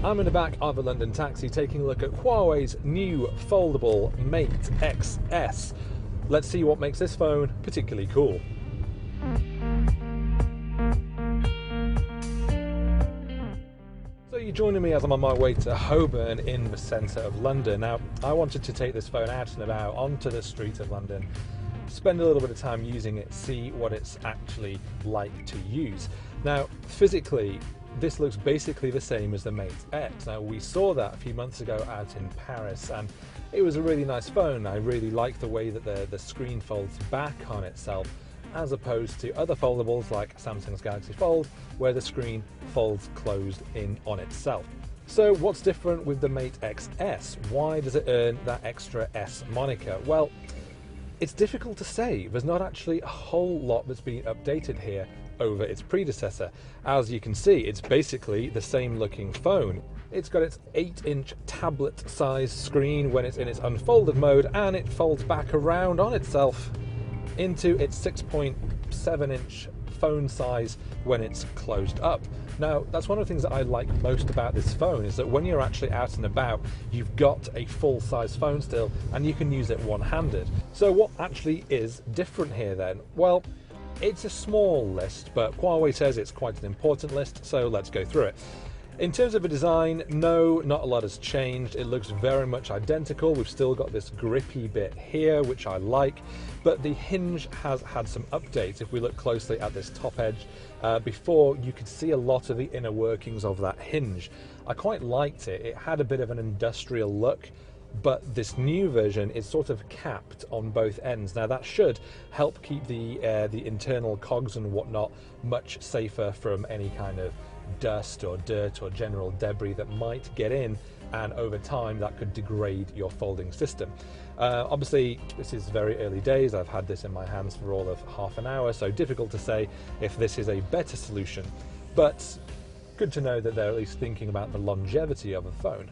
I'm in the back of a London taxi taking a look at Huawei's new foldable Mate XS. Let's see what makes this phone particularly cool. So you're joining me as I'm on my way to Holborn in the centre of London. Now, I wanted to take this phone out and about onto the street of London, spend a little bit of time using it, see what it's actually like to use. Now, physically, this looks basically the same as the Mate X. Now, we saw that a few months ago out in Paris, and it was a really nice phone. I really like the way that the screen folds back on itself, as opposed to other foldables like Samsung's Galaxy Fold, where the screen folds closed in on itself. So what's different with the Mate XS? Why does it earn that extra S moniker? Well, it's difficult to say. There's not actually a whole lot that's been updated here over its predecessor. As you can see, it's basically the same looking phone. It's got its 8-inch tablet size screen when it's in its unfolded mode, and it folds back around on itself into its 6.7-inch phone size when it's closed up. Now, that's one of the things that I like most about this phone, is that when you're actually out and about, you've got a full-size phone still, and you can use it one-handed. So what actually is different here then? Well, it's a small list, but Huawei says it's quite an important list, so let's go through it. In terms of the design, no, not a lot has changed. It looks very much identical. We've still got this grippy bit here, which I like, but the hinge has had some updates. If we look closely at this top edge, before you could see a lot of the inner workings of that hinge. I quite liked it. It had a bit of an industrial look, but this new version is sort of capped on both ends. Now that should help keep the internal cogs and whatnot much safer from any kind of dust or dirt or general debris that might get in, and over time that could degrade your folding system. Obviously, this is very early days. I've had this in my hands for all of half an hour, so difficult to say if this is a better solution, but good to know that they're at least thinking about the longevity of a phone.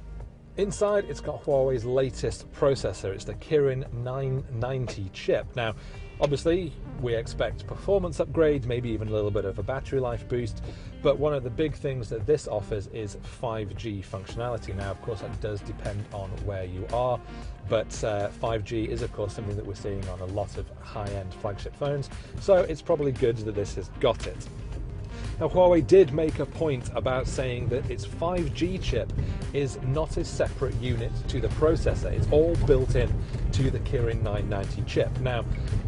Inside, it's got Huawei's latest processor. It's the Kirin 990 chip. Now, obviously, we expect performance upgrades, maybe even a little bit of a battery life boost, but one of the big things that this offers is 5G functionality. Now, of course, that does depend on where you are, but 5G is, of course, something that we're seeing on a lot of high-end flagship phones, so it's probably good that this has got it. Now, Huawei did make a point about saying that its 5G chip is not a separate unit to the processor. It's all built in to the Kirin 990 chip. Now,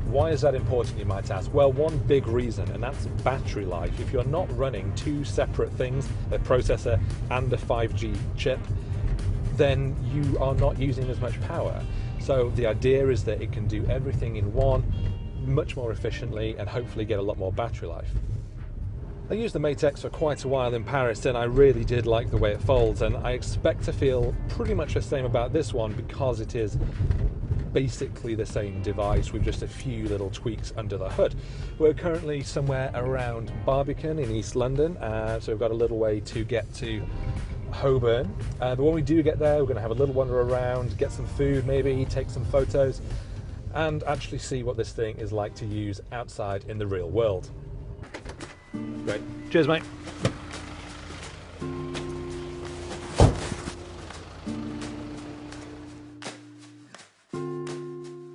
why is that important, you might ask? Well, one big reason, and that's battery life. If you're not running two separate things, a processor and a 5G chip, then you are not using as much power. So the idea is that it can do everything in one much more efficiently and hopefully get a lot more battery life. I used the Mate X for quite a while in Paris, and I really did like the way it folds, and I expect to feel pretty much the same about this one because it is basically the same device with just a few little tweaks under the hood. We're currently somewhere around Barbican in East London, so we've got a little way to get to Holborn. But when we do get there, we're going to have a little wander around, get some food maybe, take some photos, and actually see what this thing is like to use outside in the real world. Great. Cheers, mate.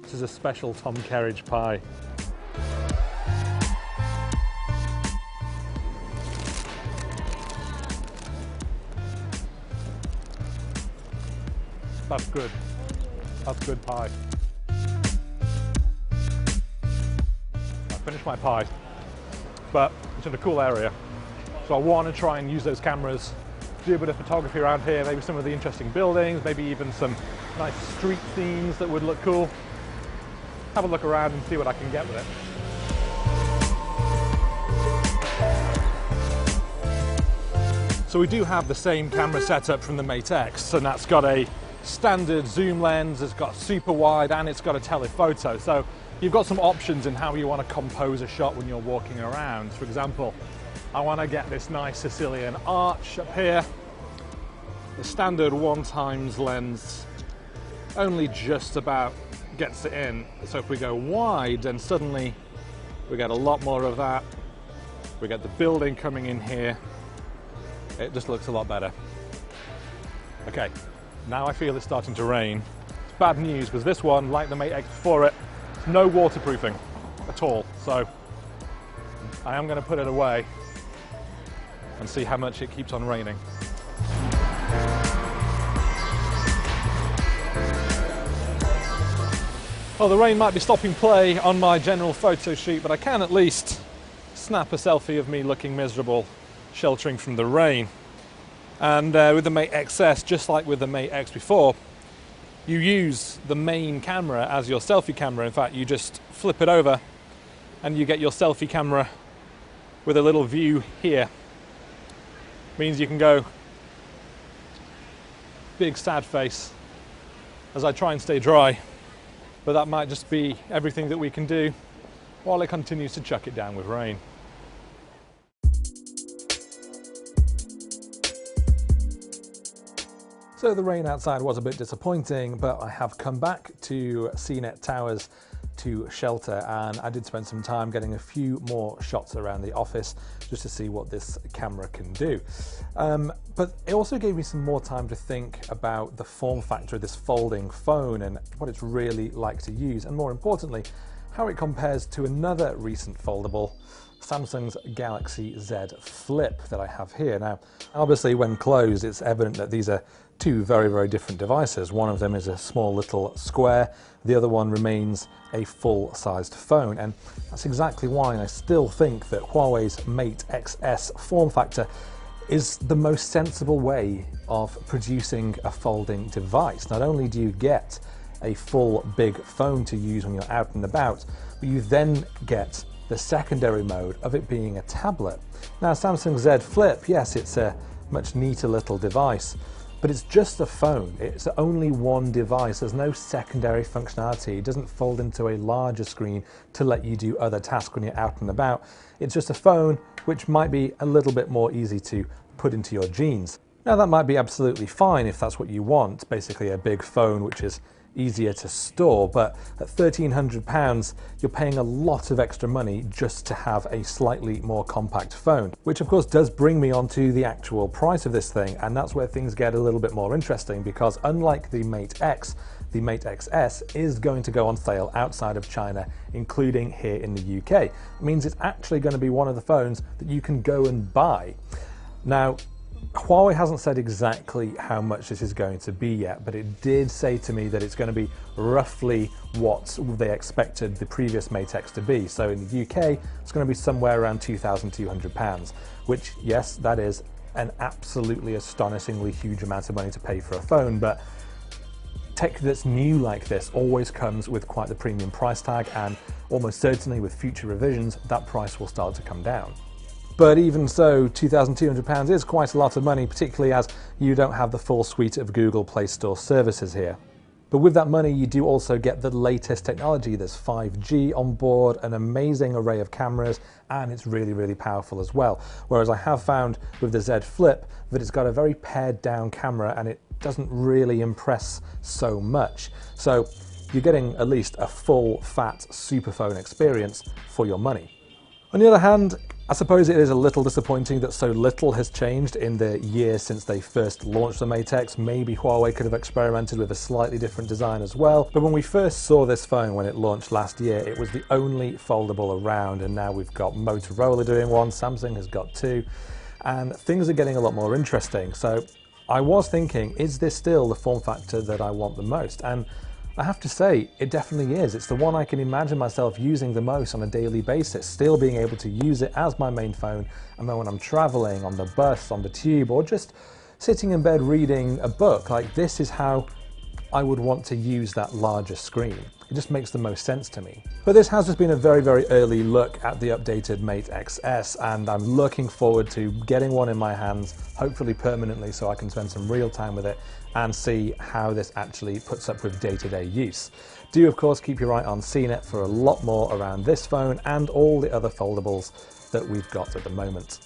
This is a special Tom Kerridge pie. That's good. That's good pie. I finished my pie, but it's in a cool area, so I want to try and use those cameras, do a bit of photography around here, maybe some of the interesting buildings, maybe even some nice street scenes that would look cool. Have a look around and see what I can get with it. So we do have the same camera setup from the Mate X, and that's got a standard zoom lens, it's got super wide, and it's got a telephoto. So you've got some options in how you want to compose a shot when you're walking around. For example, I want to get this nice Sicilian arch up here. The standard 1x lens only just about gets it in. So if we go wide, then suddenly we get a lot more of that. We get the building coming in here. It just looks a lot better. Okay, now I feel it's starting to rain. It's bad news because this one, like the Mate X before it, it's no waterproofing at all. So I am going to put it away and see how much it keeps on raining. Well, the rain might be stopping play on my general photo shoot, but I can at least snap a selfie of me looking miserable, sheltering from the rain. And with the Mate XS, just like with the Mate X before, you use the main camera as your selfie camera. In fact, you just flip it over and you get your selfie camera with a little view here. Means you can go big sad face as I try and stay dry. But that might just be everything that we can do while it continues to chuck it down with rain. So the rain outside was a bit disappointing, but I have come back to CNET Towers to shelter, and I did spend some time getting a few more shots around the office just to see what this camera can do. But it also gave me some more time to think about the form factor of this folding phone and what it's really like to use, and more importantly, how it compares to another recent foldable, Samsung's Galaxy Z Flip that I have here. Now, obviously when closed, it's evident that these are two very, very different devices. One of them is a small little square, the other one remains a full-sized phone, and that's exactly why I still think that Huawei's Mate XS form factor is the most sensible way of producing a folding device. Not only do you get a full big phone to use when you're out and about, but you then get the secondary mode of it being a tablet. Now, Samsung Z Flip, yes, it's a much neater little device, but it's just a phone. It's only one device. There's no secondary functionality. It doesn't fold into a larger screen to let you do other tasks when you're out and about. It's just a phone which might be a little bit more easy to put into your jeans. Now, that might be absolutely fine if that's what you want, basically a big phone which is easier to store, but at £1,300 you're paying a lot of extra money just to have a slightly more compact phone, which of course does bring me on to the actual price of this thing, and that's where things get a little bit more interesting, because unlike the Mate X, the Mate XS is going to go on sale outside of China, including here in the UK. It means it's actually going to be one of the phones that you can go and buy. Now, Huawei hasn't said exactly how much this is going to be yet, but it did say to me that it's going to be roughly what they expected the previous Mate X to be. So in the UK, it's going to be somewhere around £2,200, which, yes, that is an absolutely astonishingly huge amount of money to pay for a phone, but tech that's new like this always comes with quite the premium price tag, and almost certainly with future revisions, that price will start to come down. But even so, £2,200 is quite a lot of money, particularly as you don't have the full suite of Google Play Store services here. But with that money, you do also get the latest technology. There's 5G on board, an amazing array of cameras, and it's really, really powerful as well. Whereas I have found with the Z Flip that it's got a very pared down camera and it doesn't really impress so much. So you're getting at least a full, fat superphone experience for your money. On the other hand, I suppose it is a little disappointing that so little has changed in the year since they first launched the Mate X. Maybe Huawei could have experimented with a slightly different design as well. But when we first saw this phone when it launched last year, it was the only foldable around, and now we've got Motorola doing one, Samsung has got two, and things are getting a lot more interesting. So I was thinking, is this still the form factor that I want the most? And I have to say, it definitely is. It's the one I can imagine myself using the most on a daily basis, still being able to use it as my main phone, and then when I'm traveling, on the bus, on the tube, or just sitting in bed reading a book, like this is how I would want to use that larger screen. It just makes the most sense to me. But this has just been a very, very early look at the updated Mate XS, and I'm looking forward to getting one in my hands, hopefully permanently, so I can spend some real time with it and see how this actually puts up with day-to-day use. Do, of course, keep your eye on CNET for a lot more around this phone and all the other foldables that we've got at the moment.